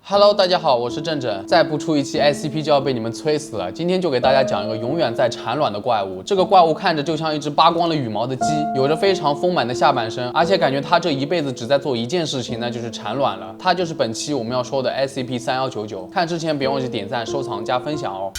Hello， 大家好，我是正正。再不出一期 SCP 就要被你们催死了。今天就给大家讲一个永远在产卵的怪物。这个怪物看着就像一只扒光了羽毛的鸡，有着非常丰满的下半身，而且感觉它这一辈子只在做一件事情，那就是产卵了。它就是本期我们要说的 SCP-3199。看之前别忘记点赞、收藏、加分享哦。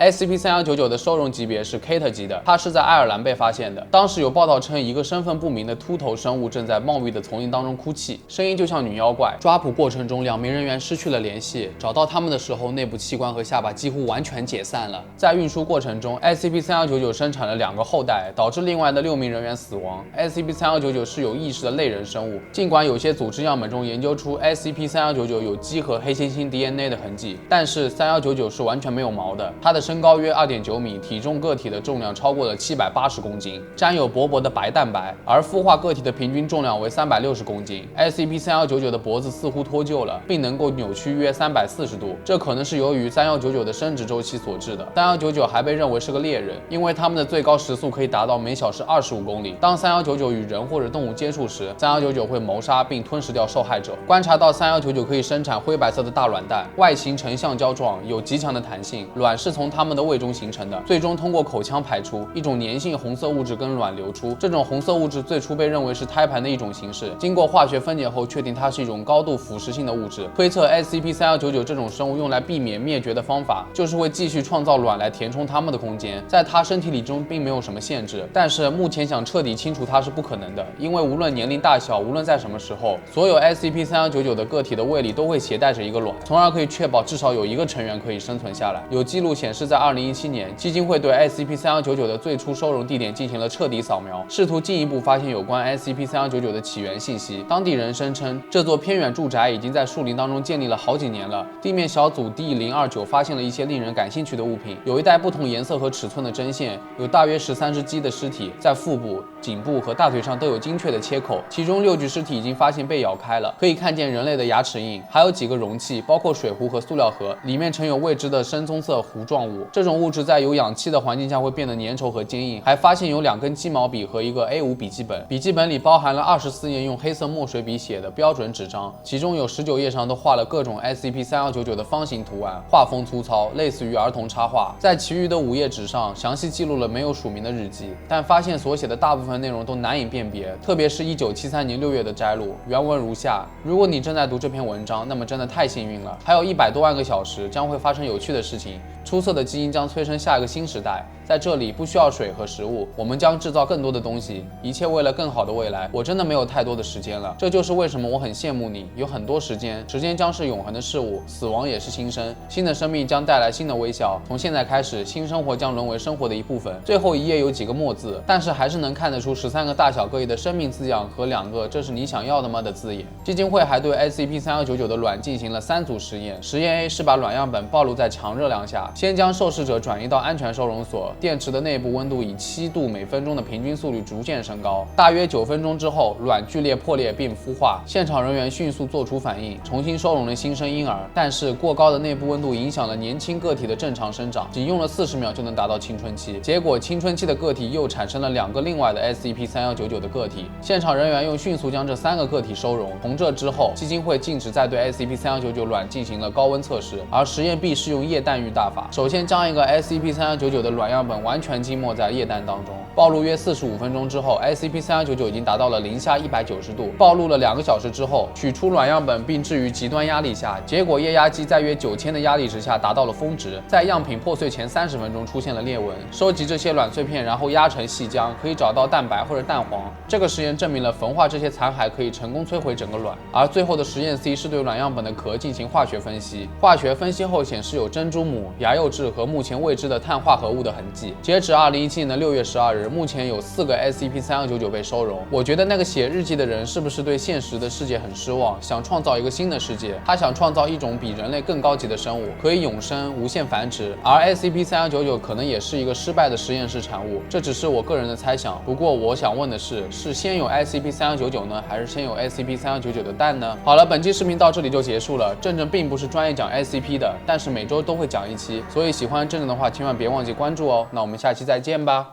SCP-3199 的收容级别是 Kate 级的，它是在爱尔兰被发现的。当时有报道称，一个身份不明的秃头生物正在茂密的丛林当中哭泣，声音就像女妖怪。抓捕过程中，两名人员失去了联系，找到他们的时候，内部器官和下巴几乎完全解散了。在运输过程中 ，SCP-3199 生产了2个后代，导致另外的6名人员死亡。SCP-3199 是有意识的类人生物，尽管有些组织样本中研究出 SCP-3199 有鸡和黑猩猩 DNA 的痕迹，但是3199是完全没有毛的。它的身高约2.9米，体重个体的重量超过了780公斤，沾有薄薄的白蛋白，而孵化个体的平均重量为360公斤。SCP-3199 的脖子似乎脱臼了，并能够扭曲约340度，这可能是由于3199的生殖周期所致的。3199还被认为是个猎人，因为它们的最高时速可以达到每小时25公里。当3199与人或者动物接触时，3199会谋杀并吞噬掉受害者。观察到3199可以生产灰白色的大卵蛋，外形呈橡胶状，有极强的弹性，卵是从它们的胃中形成的，最终通过口腔排出，一种粘性红色物质跟卵流出。这种红色物质最初被认为是胎盘的一种形式，经过化学分解后，确定它是一种高度腐蚀性的物质。推测 SCP-3199 这种生物用来避免灭绝的方法，就是会继续创造卵来填充它们的空间。在它身体里中并没有什么限制，但是目前想彻底清除它是不可能的，因为无论年龄大小，无论在什么时候，所有 SCP-3199 的个体的胃里都会携带着一个卵，从而可以确保至少有一个成员可以生存下来。有记录显示，在2017年，基金会对 SCP-3199 的最初收容地点进行了彻底扫描，试图进一步发现有关 SCP-3199 的起源信息。当地人声称，这座偏远住宅已经在树林当中建立了好几年了。地面小组 D029 发现了一些令人感兴趣的物品，有一袋不同颜色和尺寸的针线，有大约13只鸡的尸体，在腹部、颈部和大腿上都有精确的切口，其中6具尸体已经发现被咬开了，可以看见人类的牙齿印。还有几个容器，包括水壶和塑料盒，里面盛有未知的深棕色糊状物。这种物质在有氧气的环境下会变得粘稠和坚硬。还发现有2根鸡毛笔和一个 A5 笔记本，笔记本里包含了24页用黑色墨水笔写的标准纸张，其中有19页上都画了各种 SCP-3199 的方形图案，画风粗糙，类似于儿童插画。在其余的5页纸上，详细记录了没有署名的日记，但发现所写的大部分内容都难以辨别，特别是1973年6月的摘录。原文如下：如果你正在读这篇文章，那么真的太幸运了，还有100多万个小时将会发生有趣的事情，出色的基因将催生下一个新时代。在这里不需要水和食物，我们将制造更多的东西，一切为了更好的未来。我真的没有太多的时间了，这就是为什么我很羡慕你，有很多时间。时间将是永恒的事物，死亡也是新生，新的生命将带来新的微笑。从现在开始，新生活将沦为生活的一部分。最后一页有几个墨字，但是还是能看得出13个大小各异的生命字样和2个这是你想要的吗的字眼。基金会还对 SCP-3199 的卵进行了3组实验。实验 A 是把卵样本暴露在强热量下，先将受试者转移到安全收容所，电池的内部温度以7度每分钟的平均速率逐渐升高。大约9分钟之后，卵剧烈破裂并孵化，现场人员迅速做出反应，重新收容了新生婴儿。但是过高的内部温度影响了年轻个体的正常生长，仅用了40秒就能达到青春期。结果青春期的个体又产生了2个另外的 SCP-3199 的个体。现场人员又迅速将这3个个体收容。从这之后，基金会禁止再对 SCP-3199 卵进行了高温测试，而实验 B 是用液氮浴大法，首先将一个 SCP-3199 的卵样本完全浸没在液氮当中，暴露约45分钟之后 ，SCP-3199 已经达到了零下190度。暴露了2个小时之后，取出卵样本并置于极端压力下，结果液压机在约9000的压力值下达到了峰值，在样品破碎前30分钟出现了裂纹。收集这些卵碎片，然后压成细浆，可以找到蛋白或者蛋黄。这个实验证明了焚化这些残骸可以成功摧毁整个卵。而最后的实验 C 是对卵样本的壳进行化学分析，化学分析后显示有珍珠母、牙釉质和目前未知的碳化合物的痕迹。截止2017年的6月12日，目前有4个 SCP-3199 被收容。我觉得那个写日记的人是不是对现实的世界很失望，想创造一个新的世界？他想创造一种比人类更高级的生物，可以永生、无限繁殖。而 SCP-3199 可能也是一个失败的实验室产物，这只是我个人的猜想。不过我想问的是，是先有 SCP-3199 呢，还是先有 SCP-3199 的蛋呢？好了，本期视频到这里就结束了。正正并不是专业讲 SCP 的，但是每周都会讲一期，所以喜欢正正的话，千万别忘记关注哦。喽。那我们下期再见吧。